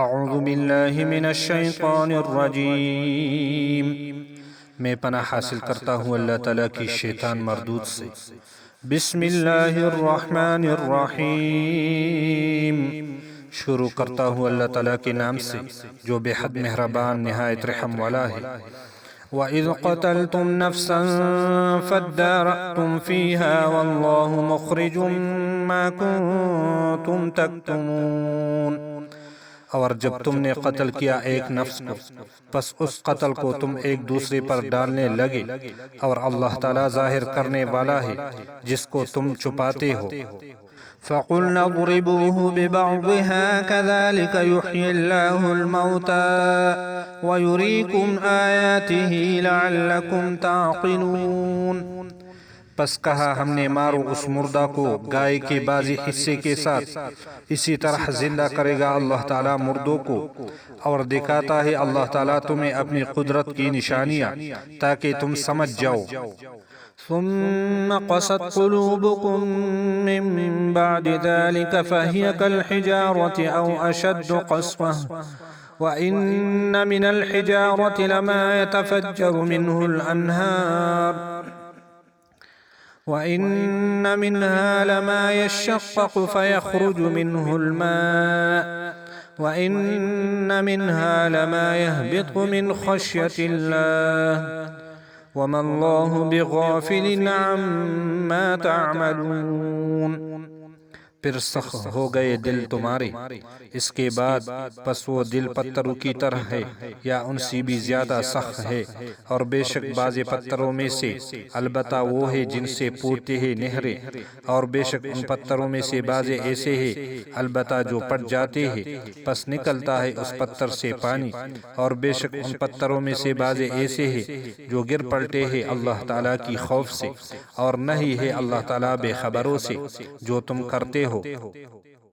اعوذ باللہ من الشیطان الرجیم، میں پناہ حاصل کرتا ہوں اللہ تعالیٰ کی شیطان مردود سے۔ بسم اللہ الرحمن الرحیم، شروع کرتا ہوں اللہ تعالیٰ کے نام سے جو بے حد مہربان نہایت رحم والا ہے۔ وَإِذْ قَتَلْتُمْ نَفْسًا فَادَّارَأْتُمْ فِيهَا وَاللَّهُ مُخْرِجٌ مَا كُنْتُمْ تَكْتُمُونَ، اور جب تم نے قتل کیا ایک نفس کو، پس اس قتل کو تم ایک دوسرے پر ڈالنے لگے، اور اللہ تعالیٰ ظاہر کرنے والا ہے جس کو تم چھپاتے ہو۔ فَقُلْنَا اضْرِبُوهُ بِبَعْضِهَا كَذَلِكَ يُحْيِي اللَّهُ الْمَوْتَى وَيُرِيكُمْ آيَاتِهِ لَعَلَّكُمْ تَعْقِلُونَ، پس کہا ہم نے مارو اس مردہ کو گائے کے بعضی حصے کے ساتھ، اسی طرح زندہ کرے گا اللہ تعالیٰ مردوں کو، اور دکھاتا ہے اللہ تعالیٰ تمہیں اپنی قدرت کی نشانیاں تاکہ تم سمجھ جاؤ۔ ثُمَّ قَسَتْ قُلُوبُكُم مِّن بَعْدِ ذَلِكَ فَهِيَ كَالْحِجَارَةِ أَوْ أَشَدُّ قَسْوَةً وَإِنَّ مِنَ الْحِجَارَةِ لَمَا يَتَفَجَّرُ مِنْهُ الْأَنْهَارُ وَإِنَّ مِنْهَا لَمَا يَشَّقَّقُ فَيَخْرُجُ مِنْهُ الْمَاءُ وَإِنَّ مِنْهَا لَمَا يَهْبِطُ مِنْ خَشْيَةِ اللَّهِ وَمَا اللَّهُ بِغَافِلٍ عَمَّا تَعْمَلُونَ، پھر سخت ہو گئے دل تمہارے اس کے بعد، پس وہ دل پتھروں کی طرح ہے یا ان سے بھی زیادہ سخت ہے، اور بے شک بعض پتھروں میں سے البتہ وہ ہے جن سے پھوٹتے ہیں نہریں، اور بے شک ان پتھروں میں سے بعض ایسے ہیں البتہ جو پٹ جاتے ہیں پس نکلتا ہے اس پتھر سے پانی، اور بے شک ان پتھروں میں سے بعض ایسے ہیں جو گر پڑتے ہیں اللہ تعالیٰ کی خوف سے، اور نہیں ہے اللہ تعالیٰ بے خبروں سے جو تم کرتے ہو۔